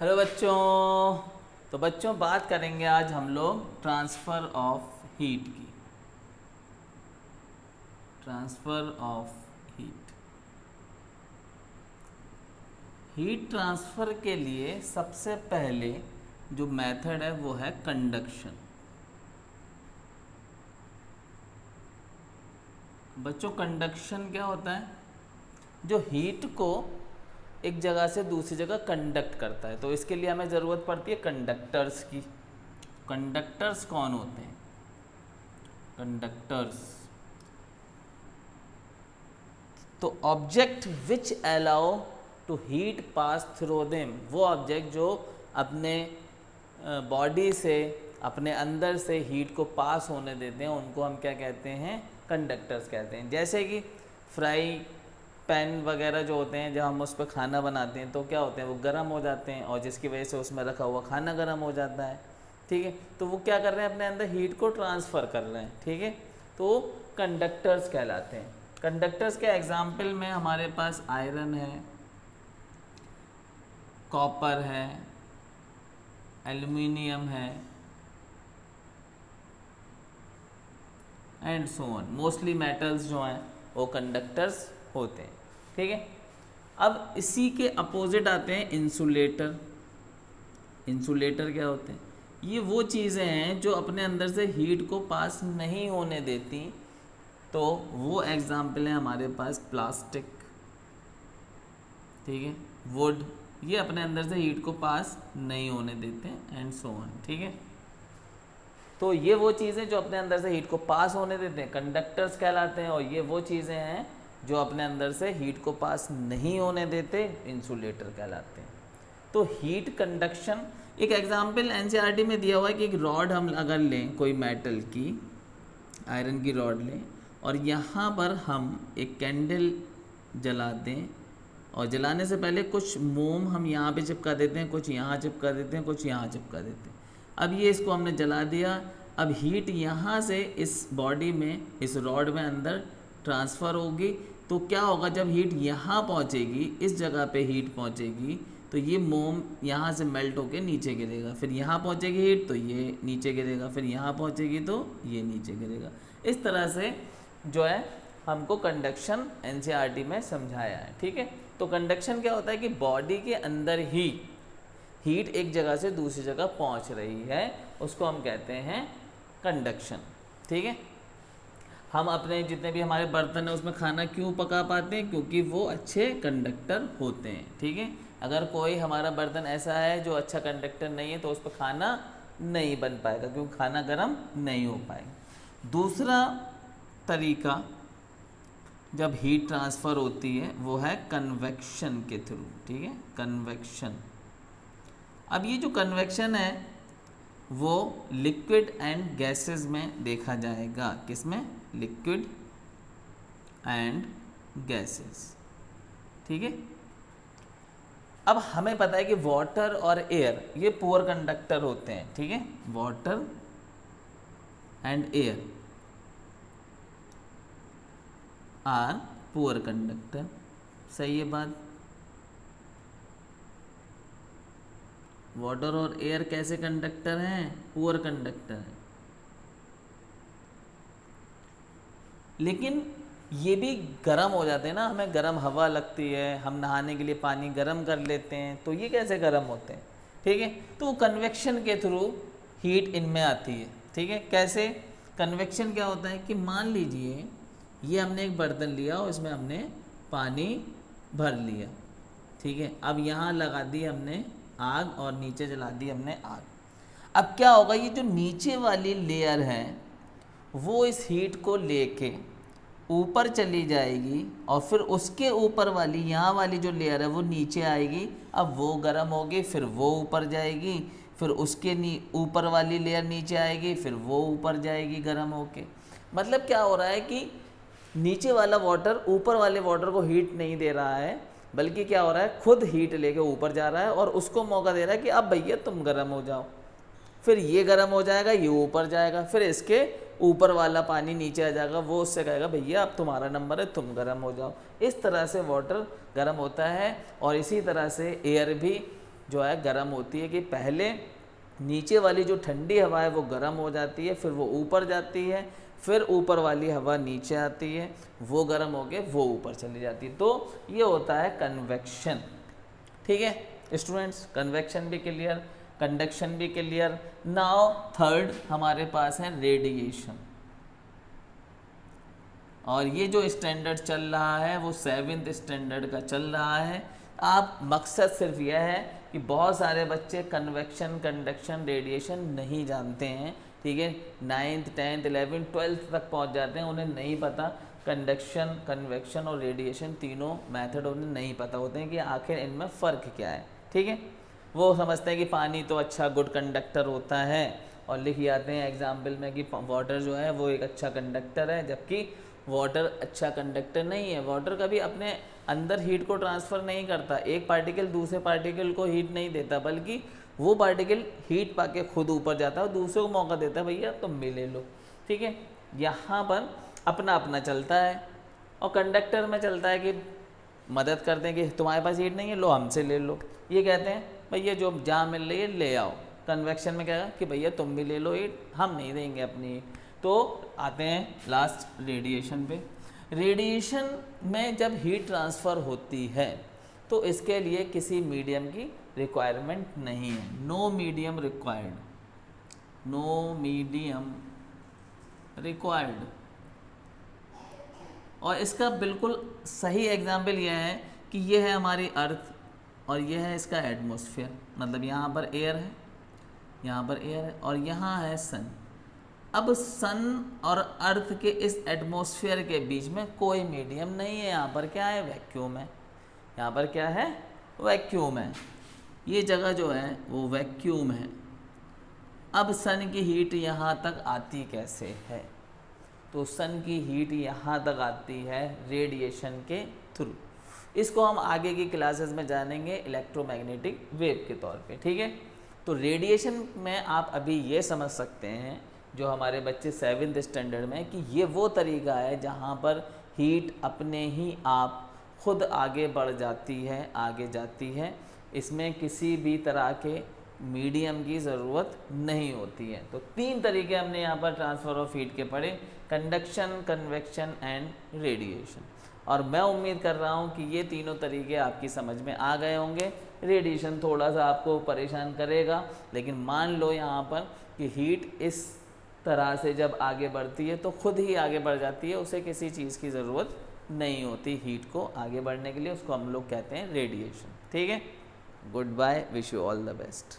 Hello बच्चों। तो बच्चों बात करेंगे आज हम लोग ट्रांसफ़र ऑफ हीट की। Transfer of heat. Heat transfer के लिए सबसे पहले जो मेथड है वो है कंडक्शन। बच्चों कंडक्शन क्या होता है? जो हीट को एक जगह से दूसरी जगह कंडक्ट करता है। तो इसके लिए हमें ज़रूरत पड़ती है कंडक्टर्स की। कंडक्टर्स कौन होते हैं? कंडक्टर्स तो object which allow to heat pass through them, वो ऑब्जेक्ट जो अपने बॉडी से, अपने अंदर से हीट को पास होने देते हैं, उनको हम क्या कहते हैं? कंडक्टर्स कहते हैं। जैसे कि फ्राई पैन वगैरह जो होते हैं, जब हम उस पर खाना बनाते हैं तो क्या होते हैं? वो गर्म हो जाते हैं और जिसकी वजह से उसमें रखा हुआ खाना गर्म हो जाता है। ठीक है, तो वो क्या कर रहे हैं? अपने अंदर हीट को ट्रांसफ़र कर रहे हैं। ठीक है, तो कंडक्टर्स कहलाते हैं। कंडक्टर्स के एग्जाम्पल में हमारे पास आयरन है, कॉपर है, एल्युमिनियम है and so on. Mostly metals जो हैं वो कंडक्टर्स होते हैं। ठीक है, अब इसी के अपोजिट आते हैं इंसुलेटर। इंसुलेटर क्या होते हैं? ये वो चीज़ें हैं जो अपने अंदर से हीट को पास नहीं होने देती। तो वो एग्जाम्पल है हमारे पास प्लास्टिक, ठीक है, वुड, ये अपने अंदर से हीट को पास नहीं होने देते एंड सो ऑन। ठीक है, तो ये वो चीज़ें जो अपने अंदर से हीट को पास होने देते हैं, कंडक्टर्स कहलाते हैं। और ये वो चीज़ें हैं जो अपने अंदर से हीट को पास नहीं होने देते, इंसुलेटर कहलाते हैं। तो हीट कंडक्शन, एक एग्जाम्पल एनसीईआरटी में दिया हुआ है कि एक रॉड हम अगर लें, कोई मेटल की, आयरन की रॉड लें और यहाँ पर हम एक कैंडल जला दें और जलाने से पहले कुछ मोम हम यहाँ पे चिपका देते हैं, कुछ यहाँ चिपका देते हैं, कुछ यहाँ चिपका देते हैं। अब ये इसको हमने जला दिया। अब हीट यहाँ से इस बॉडी में, इस रॉड में अंदर ट्रांसफ़र होगी। तो क्या होगा? जब हीट यहाँ पहुँचेगी, इस जगह पे हीट पहुँचेगी, तो ये मोम यहाँ से मेल्ट होके नीचे गिरेगा। फिर यहाँ पहुँचेगी हीट तो ये नीचे गिरेगा, फिर यहाँ पहुँचेगी तो ये नीचे गिरेगा। इस तरह से जो है हमको कंडक्शन एनसीईआरटी में समझाया है। ठीक है, तो कंडक्शन क्या होता है कि बॉडी के अंदर ही हीट एक जगह से दूसरी जगह पहुंच रही है, उसको हम कहते हैं कंडक्शन। ठीक है, हम अपने जितने भी हमारे बर्तन हैं उसमें खाना क्यों पका पाते हैं? क्योंकि वो अच्छे कंडक्टर होते हैं। ठीक है, अगर कोई हमारा बर्तन ऐसा है जो अच्छा कंडक्टर नहीं है तो उस पर खाना नहीं बन पाएगा, क्योंकि खाना गर्म नहीं हो पाएगा। दूसरा तरीका जब हीट ट्रांसफ़र होती है वो है कन्वेक्शन के थ्रू। ठीक है, कन्वेक्शन। अब ये जो कन्वेक्शन है वो लिक्विड एंड गैसेस में देखा जाएगा। किसमें? Liquid and gases. ठीक है, अब हमें पता है कि वाटर और एयर ये पुअर कंडक्टर होते हैं। ठीक है, water and air are poor conductor. सही है बात? वाटर और एयर कैसे कंडक्टर हैं? पुअर कंडक्टर हैं। लेकिन ये भी गर्म हो जाते हैं ना, हमें गर्म हवा लगती है, हम नहाने के लिए पानी गर्म कर लेते हैं, तो ये कैसे गर्म होते हैं? ठीक है, तो वो कन्वेक्शन के थ्रू हीट इनमें आती है। ठीक है, कैसे? कन्वेक्शन क्या होता है कि मान लीजिए ये हमने एक बर्तन लिया और इसमें हमने पानी भर लिया। ठीक है, अब यहाँ लगा दी हमने आग और नीचे जला दी हमने आग। अब क्या होगा? ये जो नीचे वाली लेयर है वो इस हीट को लेके ऊपर चली जाएगी और फिर उसके ऊपर वाली, यहाँ वाली जो लेयर है वो नीचे आएगी। अब वो गर्म होगी, फिर वो ऊपर जाएगी, फिर उसके ऊपर वाली लेयर नीचे आएगी, फिर वो ऊपर जाएगी गर्म होके। मतलब क्या हो रहा है कि नीचे वाला वाटर ऊपर वाले वाटर को हीट नहीं दे रहा है, बल्कि क्या हो रहा है? खुद हीट लेके ऊपर जा रहा है और उसको मौका दे रहा है कि अब भैया तुम गर्म हो जाओ। फिर ये गर्म हो जाएगा, ये ऊपर जाएगा, फिर इसके ऊपर वाला पानी नीचे आ जाएगा, वो उससे कहेगा भैया अब तुम्हारा नंबर है, तुम गर्म हो जाओ। इस तरह से वाटर गर्म होता है और इसी तरह से एयर भी जो है गर्म होती है कि पहले नीचे वाली जो ठंडी हवा है वो गर्म हो जाती है, फिर वो ऊपर जाती है, फिर ऊपर वाली हवा नीचे आती है, वो गर्म होके वो ऊपर चली जाती है। तो ये होता है कन्वेक्शन। ठीक है स्टूडेंट्स, कन्वेक्शन भी क्लियर, कंडक्शन भी क्लियर। नाउ थर्ड हमारे पास है रेडिएशन, और ये जो स्टैंडर्ड चल रहा है वो 7th स्टैंडर्ड का चल रहा है। आप मकसद सिर्फ यह है कि बहुत सारे बच्चे कन्वेक्शन, कंडक्शन, रेडिएशन नहीं जानते हैं। ठीक है, 9th, 10th, 11th, 12th तक पहुंच जाते हैं, उन्हें नहीं पता कंडक्शन, कन्वेक्शन और रेडिएशन तीनों मेथड उन्हें नहीं पता होते हैं कि आखिर इनमें फ़र्क क्या है। ठीक है, वो समझते हैं कि पानी तो अच्छा गुड कंडक्टर होता है और लिख आते हैं एग्जाम्पल में कि वाटर जो है वो एक अच्छा कंडक्टर है, जबकि वाटर अच्छा कंडक्टर नहीं है। वाटर कभी अपने अंदर हीट को ट्रांसफ़र नहीं करता, एक पार्टिकल दूसरे पार्टिकल को हीट नहीं देता, बल्कि वो पार्टिकल हीट पाके खुद ऊपर जाता है और दूसरे को मौका देता है भैया तुम भी ले लो। ठीक है, यहाँ पर अपना अपना चलता है। और कंडक्टर में चलता है कि मदद करते हैं कि तुम्हारे पास हीट नहीं है, लो हमसे ले लो। ये कहते हैं भैया जो जहाँ मिल रही है ले आओ। कन्वेक्शन में क्या है कि भैया तुम भी ले लो हीट, हम नहीं देंगे अपनी। तो आते हैं लास्ट रेडिएशन पे। रेडिएशन में जब हीट ट्रांसफ़र होती है तो इसके लिए किसी मीडियम की रिक्वायरमेंट नहीं है। No medium required, no medium required. और इसका बिल्कुल सही एग्जाम्पल यह है कि ये है हमारी अर्थ और ये है इसका एटमॉस्फेयर, मतलब यहाँ पर एयर है, यहाँ पर एयर है और यहाँ है सन। अब सन और अर्थ के इस एटमॉस्फेयर के बीच में कोई मीडियम नहीं है। यहाँ पर क्या है, वैक्यूम है। यहाँ पर क्या है, वैक्यूम है। ये जगह जो है वो वैक्यूम है। अब सन की हीट यहाँ तक आती कैसे है, तो सन की हीट यहाँ तक आती है रेडिएशन के थ्रू। इसको हम आगे की क्लासेस में जानेंगे इलेक्ट्रोमैग्नेटिक वेव के तौर पे। ठीक है, तो रेडिएशन में आप अभी ये समझ सकते हैं जो हमारे बच्चे 7th स्टैंडर्ड में, कि ये वो तरीका है जहाँ पर हीट अपने ही आप खुद आगे बढ़ जाती है, आगे जाती है। इसमें किसी भी तरह के मीडियम की ज़रूरत नहीं होती है। तो 3 तरीके हमने यहाँ पर ट्रांसफ़र ऑफ हीट के पढ़े, कंडक्शन, कन्वेक्शन एंड रेडिएशन। और मैं उम्मीद कर रहा हूँ कि ये तीनों तरीके आपकी समझ में आ गए होंगे। रेडिएशन थोड़ा सा आपको परेशान करेगा, लेकिन मान लो यहाँ पर कि हीट इस तरह से जब आगे बढ़ती है तो खुद ही आगे बढ़ जाती है, उसे किसी चीज़ की ज़रूरत नहीं होती हीट को आगे बढ़ने के लिए। उसको हम लोग कहते हैं रेडिएशन। ठीक है, good bye, wish you all the best.